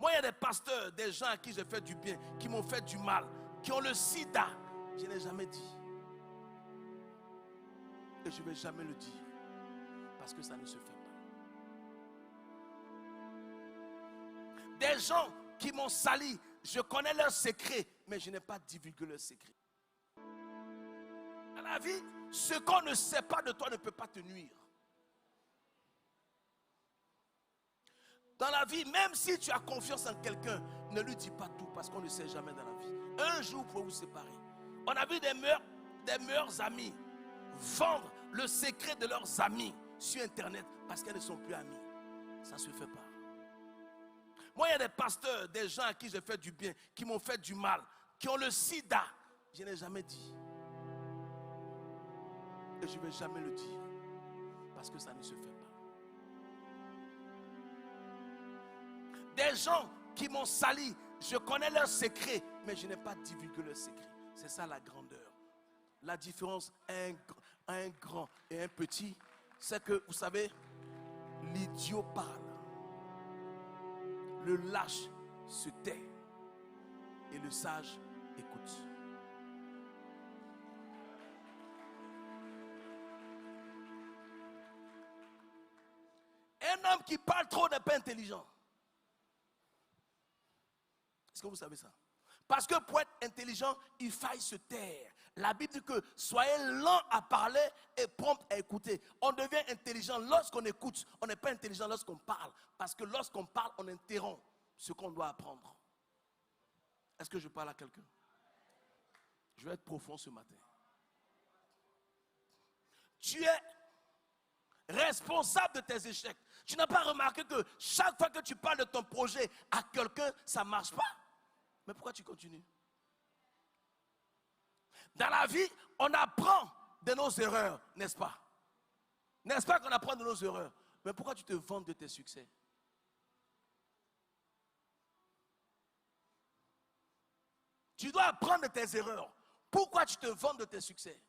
Moi, il y a des pasteurs, des gens à qui j'ai fait du bien, qui m'ont fait du mal, qui ont le sida. Je n'ai jamais dit. Et je ne vais jamais le dire. Parce que ça ne se fait pas. Des gens qui m'ont sali, je connais leurs secrets, mais je n'ai pas divulgué leurs secrets. Dans la vie, ce qu'on ne sait pas de toi ne peut pas te nuire. Dans la vie, même si tu as confiance en quelqu'un, ne lui dis pas tout parce qu'on ne sait jamais dans la vie. Un jour, vous pouvez vous séparer. On a vu des meilleurs amis vendre le secret de leurs amis sur Internet parce qu'elles ne sont plus amies. Ça ne se fait pas. Moi, il y a des pasteurs, des gens à qui j'ai fait du bien, qui m'ont fait du mal, qui ont le sida. Je n'ai jamais dit. Et je ne vais jamais le dire. Parce que ça ne se fait pas. Des gens qui m'ont sali, je connais leurs secrets, mais je n'ai pas divulgué leurs secrets. C'est ça la grandeur. La différence entre un grand et un petit, c'est que, vous savez, l'idiot parle. Le lâche se tait. Et le sage écoute. Un homme qui parle trop n'est pas intelligent. Est-ce que vous savez ça? Parce que pour être intelligent, il faille se taire. La Bible dit que soyez lents à parler et prompt à écouter. On devient intelligent lorsqu'on écoute. On n'est pas intelligent lorsqu'on parle. Parce que lorsqu'on parle, on interrompt ce qu'on doit apprendre. Est-ce que je parle à quelqu'un? Je vais être profond ce matin. Tu es responsable de tes échecs. Tu n'as pas remarqué que chaque fois que tu parles de ton projet à quelqu'un, ça ne marche pas? Mais pourquoi tu continues? Dans la vie, on apprend de nos erreurs, n'est-ce pas? N'est-ce pas qu'on apprend de nos erreurs? Mais pourquoi tu te vantes de tes succès? Tu dois apprendre de tes erreurs. Pourquoi tu te vantes de tes succès?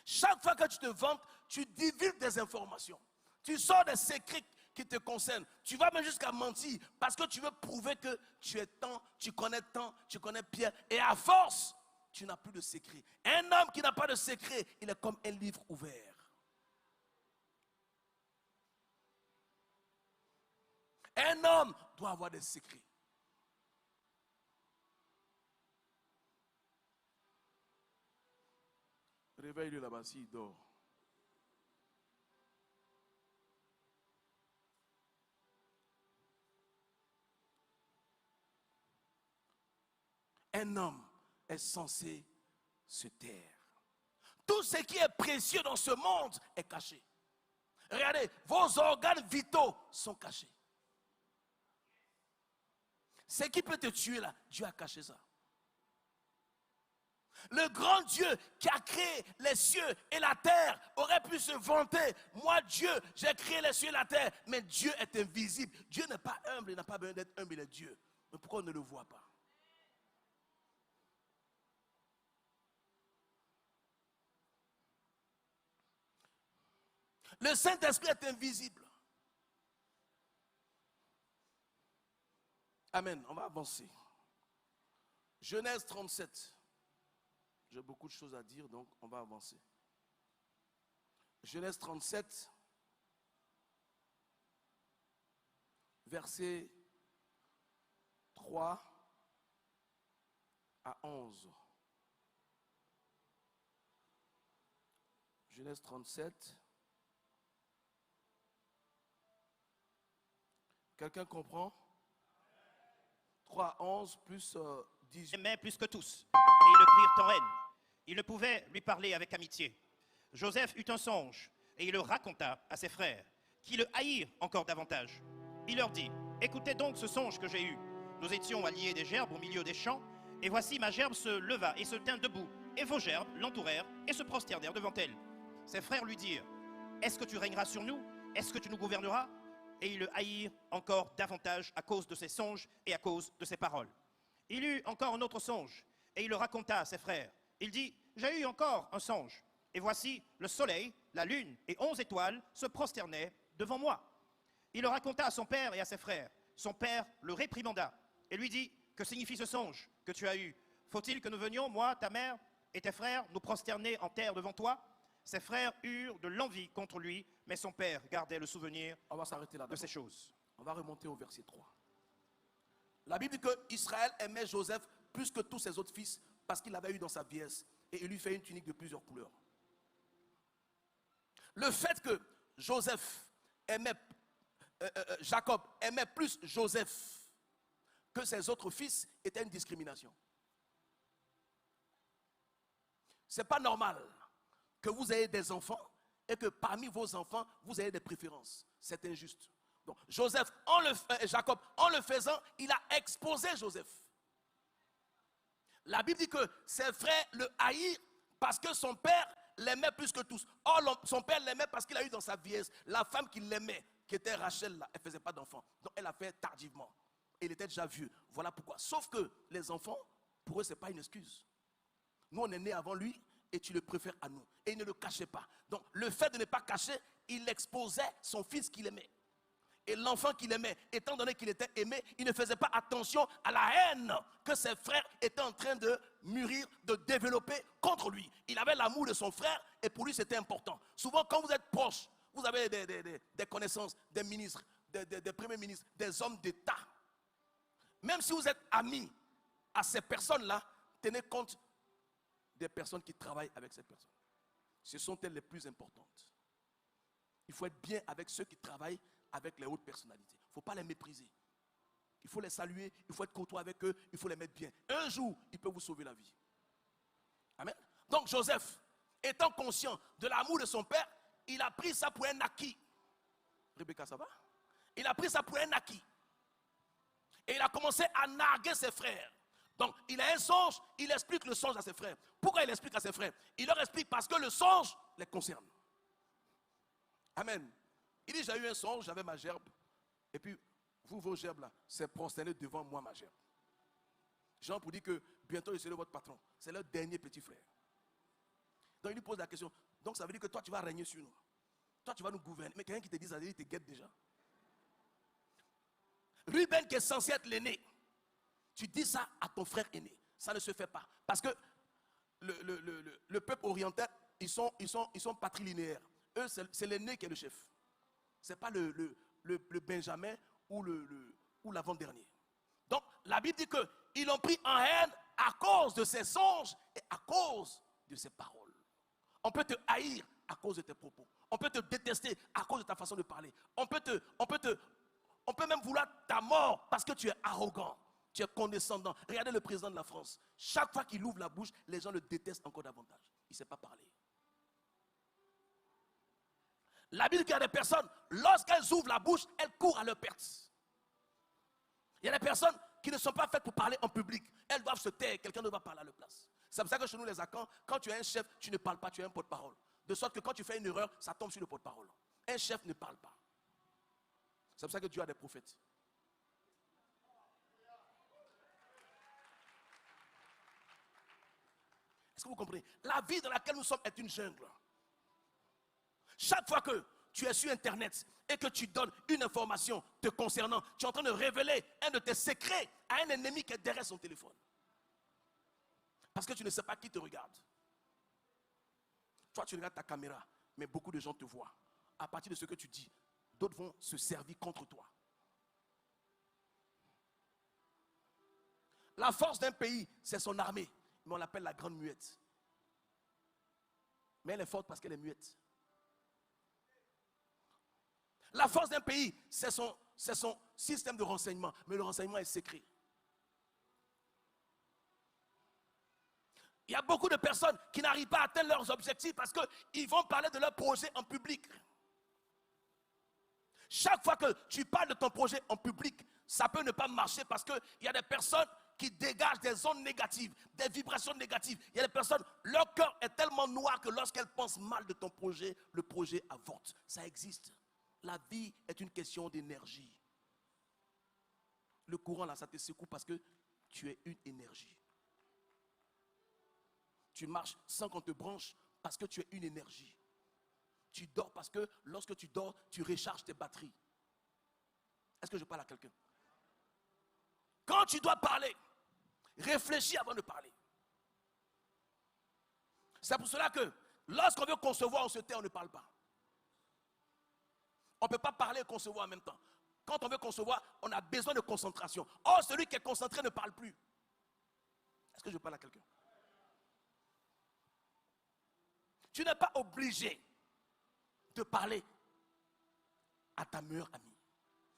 Chaque fois que tu te vantes, tu divulgues des informations. Tu sors des secrets qui te concernent. Tu vas même jusqu'à mentir parce que tu veux prouver que tu es tant, tu connais Pierre. Et à force, tu n'as plus de secret. Un homme qui n'a pas de secret, il est comme un livre ouvert. Un homme doit avoir des secrets. Réveille-le là-bas s'il dort. Un homme est censé se taire. Tout ce qui est précieux dans ce monde est caché. Regardez, vos organes vitaux sont cachés. Ce qui peut te tuer là, Dieu a caché ça. Le grand Dieu qui a créé les cieux et la terre aurait pu se vanter. Moi, Dieu, j'ai créé les cieux et la terre. Mais Dieu est invisible. Dieu n'est pas humble, il n'a pas besoin d'être humble, il est Dieu. Mais pourquoi on ne le voit pas? Le Saint-Esprit est invisible. Amen. On va avancer. Genèse 37. J'ai beaucoup de choses à dire, donc on va avancer. Genèse 37, versets 3 à 11. Genèse 37. Quelqu'un comprend? 3 à 11 plus 18. Mais plus que tous, et ils le prirent en haine. Ils ne pouvaient lui parler avec amitié. Joseph eut un songe, et il le raconta à ses frères, qui le haïrent encore davantage. Il leur dit, écoutez donc ce songe que j'ai eu. Nous étions à lier des gerbes au milieu des champs, et voici ma gerbe se leva et se tint debout, et vos gerbes l'entourèrent et se prosternèrent devant elle. Ses frères lui dirent, est-ce que tu régneras sur nous? Est-ce que tu nous gouverneras? Et ils le haïrent encore davantage à cause de ses songes et à cause de ses paroles. Il eut encore un autre songe, et il le raconta à ses frères. Il dit, j'ai eu encore un songe, et voici le soleil, la lune et 11 étoiles se prosternaient devant moi. Il le raconta à son père et à ses frères. Son père le réprimanda et lui dit, que signifie ce songe que tu as eu? Faut-il que nous venions, moi, ta mère et tes frères, nous prosterner en terre devant toi? Ses frères eurent de l'envie contre lui, mais son père gardait le souvenir On va s'arrêter là. de ces choses. On va remonter au verset 3. La Bible dit que Israël aimait Joseph plus que tous ses autres fils parce qu'il l'avait eu dans sa vieillesse et il lui fait une tunique de plusieurs couleurs. Le fait que Jacob aimait plus Joseph que ses autres fils était une discrimination. C'est pas normal que vous ayez des enfants et que parmi vos enfants, vous ayez des préférences. C'est injuste. Donc, Jacob, en le faisant, il a exposé Joseph. La Bible dit que ses frères le haïrent parce que son père l'aimait plus que tous. Or, son père l'aimait parce qu'il a eu dans sa vieillesse la femme qu'il aimait, qui était Rachel, là, elle ne faisait pas d'enfant. Donc, elle a fait tardivement. Il était déjà vieux. Voilà pourquoi. Sauf que les enfants, pour eux, ce n'est pas une excuse. Nous, on est nés avant lui et tu le préfères à nous. Et il ne le cachait pas. Donc, le fait de ne pas cacher, il exposait son fils qu'il aimait. Et l'enfant qu'il aimait, étant donné qu'il était aimé, il ne faisait pas attention à la haine que ses frères étaient en train de mûrir, de développer contre lui. Il avait l'amour de son frère et pour lui c'était important. Souvent quand vous êtes proche, vous avez des connaissances, des ministres, des premiers ministres, des hommes d'État. Même si vous êtes amis à ces personnes-là, tenez compte des personnes qui travaillent avec ces personnes. Ce sont elles les plus importantes. Il faut être bien avec ceux qui travaillent avec les hautes personnalités. Il ne faut pas les mépriser. Il faut les saluer, il faut être courtois avec eux, il faut les mettre bien. Un jour, il peut vous sauver la vie. Amen. Donc Joseph, étant conscient de l'amour de son père, il a pris ça pour un acquis. Rebecca, ça va? Il a pris ça pour un acquis. Et il a commencé à narguer ses frères. Donc, il a un songe, il explique le songe à ses frères. Pourquoi il explique à ses frères? Il leur explique parce que le songe les concerne. Amen. Il dit, j'ai eu un songe, j'avais ma gerbe. Et puis, vous, vos gerbes là, c'est prosterné devant moi, ma gerbe. Jean pour dire que bientôt, je serai votre patron. C'est leur dernier petit frère. Donc, il lui pose la question. Donc, ça veut dire que toi, tu vas régner sur nous. Toi, tu vas nous gouverner. Mais quelqu'un qui te dit ça, il te guette déjà. Ruben, qui est censé être l'aîné, tu dis ça à ton frère aîné. Ça ne se fait pas. Parce que le peuple oriental, ils sont patrilinéaires. Eux, c'est l'aîné qui est le chef. Ce n'est pas le Benjamin ou l'avant-dernier. Donc, la Bible dit qu'ils l'ont pris en haine à cause de ses songes et à cause de ses paroles. On peut te haïr à cause de tes propos. On peut te détester à cause de ta façon de parler. On peut même vouloir ta mort parce que tu es arrogant, tu es condescendant. Regardez le président de la France. Chaque fois qu'il ouvre la bouche, les gens le détestent encore davantage. Il ne sait pas parler. La Bible dit qu'il y a des personnes, lorsqu'elles ouvrent la bouche, elles courent à leur perte. Il y a des personnes qui ne sont pas faites pour parler en public. Elles doivent se taire, quelqu'un ne va parler à leur place. C'est pour ça que chez nous les Akans, quand tu es un chef, tu ne parles pas, tu es un porte-parole. De sorte que quand tu fais une erreur, ça tombe sur le porte-parole. Un chef ne parle pas. C'est pour ça que Dieu a des prophètes. Est-ce que vous comprenez? La vie dans laquelle nous sommes est une jungle. Chaque fois que tu es sur Internet et que tu donnes une information te concernant, tu es en train de révéler un de tes secrets à un ennemi qui est derrière son téléphone. Parce que tu ne sais pas qui te regarde. Toi, tu regardes ta caméra, mais beaucoup de gens te voient. À partir de ce que tu dis, d'autres vont se servir contre toi. La force d'un pays, c'est son armée. Mais on l'appelle la grande muette. Mais elle est forte parce qu'elle est muette. La force d'un pays, c'est son système de renseignement. Mais le renseignement est secret. Il y a beaucoup de personnes qui n'arrivent pas à atteindre leurs objectifs parce qu'ils vont parler de leur projet en public. Chaque fois que tu parles de ton projet en public, ça peut ne pas marcher parce qu'il y a des personnes qui dégagent des ondes négatives, des vibrations négatives. Il y a des personnes, leur cœur est tellement noir que lorsqu'elles pensent mal de ton projet, le projet avorte. Ça existe. La vie est une question d'énergie. Le courant là, ça te secoue parce que tu es une énergie. Tu marches sans qu'on te branche parce que tu es une énergie. Tu dors parce que lorsque tu dors, tu recharges tes batteries. Est-ce que je parle à quelqu'un? Quand tu dois parler, réfléchis avant de parler. C'est pour cela que lorsqu'on veut concevoir, on se tait, on ne parle pas. On ne peut pas parler et concevoir en même temps. Quand on veut concevoir, on a besoin de concentration. Or, celui qui est concentré ne parle plus. Est-ce que je parle à quelqu'un? Tu n'es pas obligé de parler à ta meilleure amie.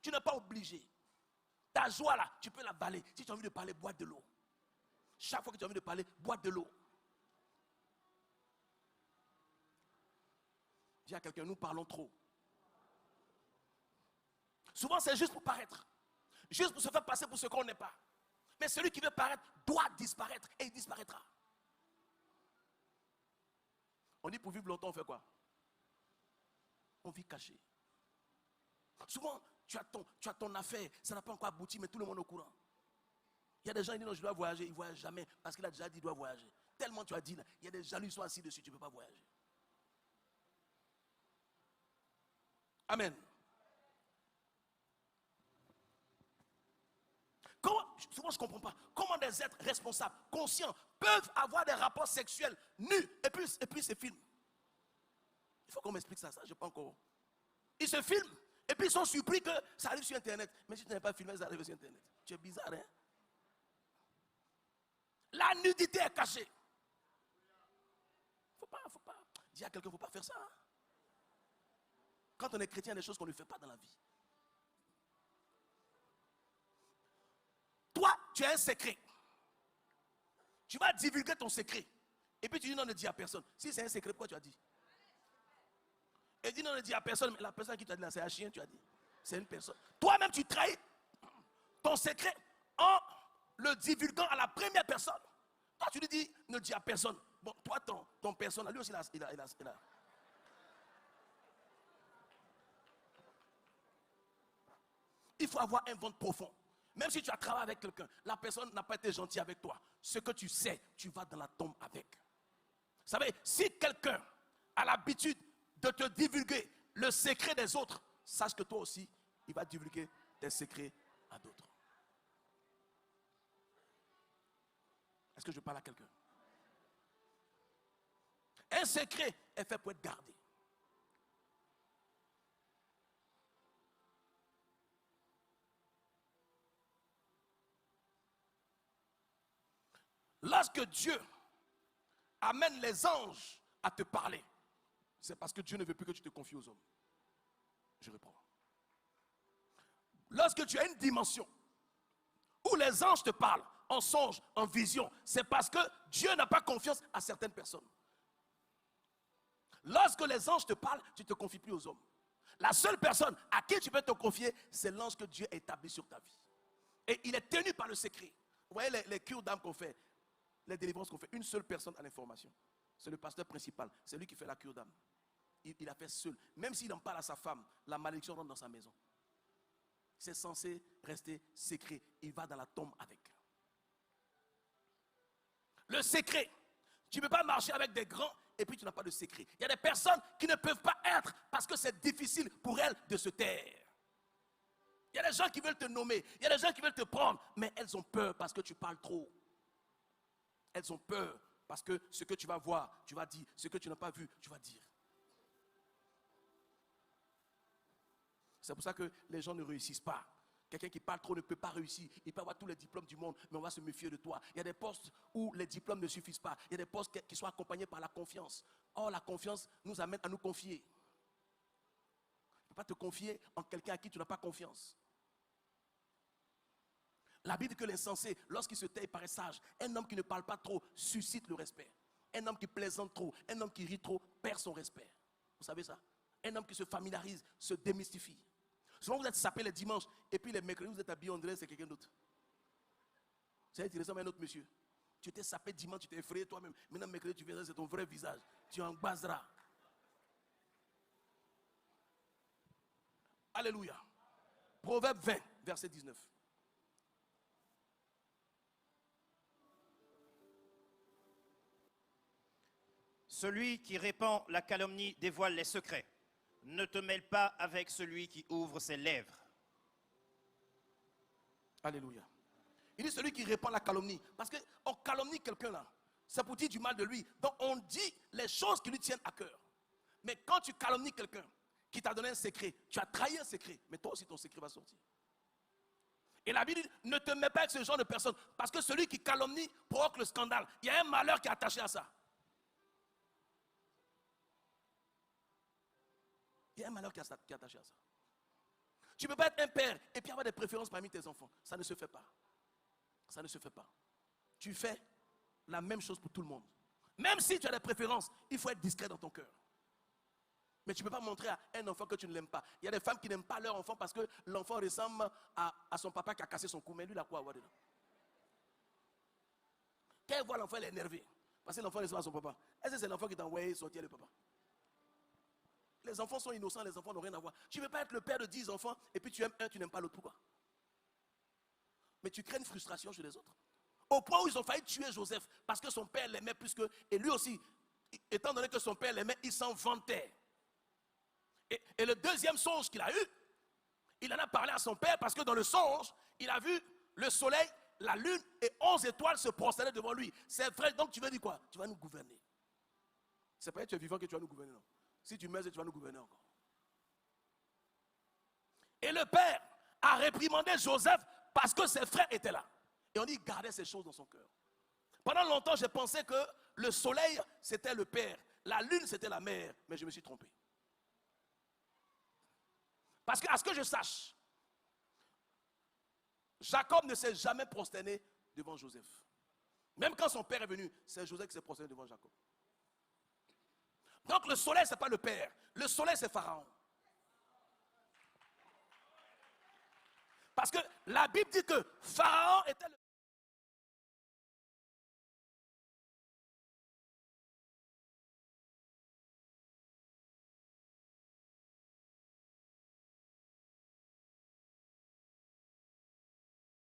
Tu n'es pas obligé. Ta joie là, tu peux la balayer. Si tu as envie de parler, bois de l'eau. Chaque fois que tu as envie de parler, bois de l'eau. Dis à quelqu'un, nous parlons trop. Souvent, c'est juste pour paraître. Juste pour se faire passer pour ce qu'on n'est pas. Mais celui qui veut paraître doit disparaître et il disparaîtra. On dit pour vivre longtemps, on fait quoi? On vit caché. Souvent, tu as ton affaire, ça n'a pas encore abouti, mais tout le monde est au courant. Il y a des gens qui disent non, je dois voyager, ils ne voyagent jamais parce qu'il a déjà dit qu'il doit voyager. Tellement tu as dit, là, il y a des jaloux qui sont assis dessus, tu ne peux pas voyager. Amen. Souvent je ne comprends pas. Comment des êtres responsables, conscients, peuvent avoir des rapports sexuels nus et puis se filment. Il faut qu'on m'explique ça, je n'ai pas encore. Ils se filment et puis ils sont surpris que ça arrive sur Internet. Mais si tu n'as pas filmé, ça arrive sur Internet. Tu es bizarre, hein? La nudité est cachée. Faut pas. Dis à quelqu'un, il ne faut pas faire ça. Hein? Quand on est chrétien, il y a des choses qu'on ne fait pas dans la vie. Toi, tu as un secret. Tu vas divulguer ton secret. Et puis tu dis non, ne dis à personne. Si c'est un secret, pourquoi tu as dit? Et dis non, ne dis à personne. Mais la personne qui t'a dit là, c'est un chien, tu as dit. C'est une personne. Toi-même, tu trahis ton secret en le divulguant à la première personne. Toi, tu lui dis ne dis à personne. Bon, toi, ton personne, lui aussi, il a. Il faut avoir un ventre profond. Même si tu as travaillé avec quelqu'un, la personne n'a pas été gentille avec toi. Ce que tu sais, tu vas dans la tombe avec. Vous savez, si quelqu'un a l'habitude de te divulguer le secret des autres, sache que toi aussi, il va divulguer tes secrets à d'autres. Est-ce que je parle à quelqu'un? Un secret est fait pour être gardé. Lorsque Dieu amène les anges à te parler, c'est parce que Dieu ne veut plus que tu te confies aux hommes. Je reprends. Lorsque tu as une dimension où les anges te parlent en songe, en vision, c'est parce que Dieu n'a pas confiance à certaines personnes. Lorsque les anges te parlent, tu ne te confies plus aux hommes. La seule personne à qui tu peux te confier, c'est l'ange que Dieu a établi sur ta vie. Et il est tenu par le secret. Vous voyez les cures d'âme qu'on fait, les délivrances qu'on fait, une seule personne a l'information. C'est le pasteur principal, c'est lui qui fait la cure d'âme. Il a fait seul. Même s'il en parle à sa femme, la malédiction rentre dans sa maison. C'est censé rester secret. Il va dans la tombe avec. Le secret. Tu ne peux pas marcher avec des grands et puis tu n'as pas de secret. Il y a des personnes qui ne peuvent pas être parce que c'est difficile pour elles de se taire. Il y a des gens qui veulent te nommer. Il y a des gens qui veulent te prendre. Mais elles ont peur parce que tu parles trop. Elles ont peur parce que ce que tu vas voir, tu vas dire. Ce que tu n'as pas vu, tu vas dire. C'est pour ça que les gens ne réussissent pas. Quelqu'un qui parle trop ne peut pas réussir. Il peut avoir tous les diplômes du monde, mais on va se méfier de toi. Il y a des postes où les diplômes ne suffisent pas. Il y a des postes qui sont accompagnés par la confiance. Or, la confiance nous amène à nous confier. Tu ne peux pas te confier en quelqu'un à qui tu n'as pas confiance. La Bible dit que l'insensé, lorsqu'il se tait, il paraît sage. Un homme qui ne parle pas trop suscite le respect. Un homme qui plaisante trop, un homme qui rit trop, perd son respect. Vous savez ça? Un homme qui se familiarise, se démystifie. Souvent vous êtes sapé les dimanches et puis les mercredis vous êtes habillé, on dirait c'est quelqu'un d'autre. C'est intéressant, un autre monsieur. Tu t'es sapé dimanche, tu t'es effrayé toi-même. Maintenant mercredi tu viens, c'est ton vrai visage. Tu en baseras. Alléluia. Proverbe 20, verset 19. Celui qui répand la calomnie dévoile les secrets. Ne te mêle pas avec celui qui ouvre ses lèvres. Alléluia. Il dit celui qui répand la calomnie. Parce qu'on calomnie quelqu'un là. C'est pour dire du mal de lui. Donc on dit les choses qui lui tiennent à cœur. Mais quand tu calomnies quelqu'un qui t'a donné un secret, tu as trahi un secret. Mais toi aussi ton secret va sortir. Et la Bible dit, ne te mets pas avec ce genre de personnes. Parce que celui qui calomnie provoque le scandale. Il y a un malheur qui est attaché à ça. Il y a un malheur qui est attaché à ça. Tu ne peux pas être un père et puis avoir des préférences parmi tes enfants. Ça ne se fait pas. Ça ne se fait pas. Tu fais la même chose pour tout le monde. Même si tu as des préférences, il faut être discret dans ton cœur. Mais tu ne peux pas montrer à un enfant que tu ne l'aimes pas. Il y a des femmes qui n'aiment pas leur enfant parce que l'enfant ressemble à son papa qui a cassé son cou. Mais lui, il a quoi à voir dedans? Quand elle voit l'enfant, elle est énervée. Parce que l'enfant ressemble à son papa. Est-ce que c'est l'enfant qui t'a envoyé sortir le papa? Les enfants sont innocents, les enfants n'ont rien à voir. Tu ne veux pas être le père de 10 enfants et puis tu aimes un, tu n'aimes pas l'autre. Pourquoi? Mais tu crées une frustration chez les autres. Au point où ils ont failli tuer Joseph parce que son père l'aimait plus que... Et lui aussi, étant donné que son père l'aimait, il s'en vantait. Et le deuxième songe qu'il a eu, il en a parlé à son père parce que dans le songe, il a vu le soleil, la lune et 11 étoiles se prosterner devant lui. C'est vrai, donc tu veux dire quoi? Tu vas nous gouverner. C'est pas que tu es vivant que tu vas nous gouverner, non. Si tu meurs, tu vas nous gouverner encore. Et le père a réprimandé Joseph parce que ses frères étaient là. Et on dit, gardait ces choses dans son cœur. Pendant longtemps, j'ai pensé que le soleil, c'était le père. La lune, c'était la mère. Mais je me suis trompé. Parce que, à ce que je sache, Jacob ne s'est jamais prosterné devant Joseph. Même quand son père est venu, c'est Joseph qui s'est prosterné devant Jacob. Donc le soleil, ce n'est pas le père. Le soleil, c'est Pharaon. Parce que la Bible dit que Pharaon était le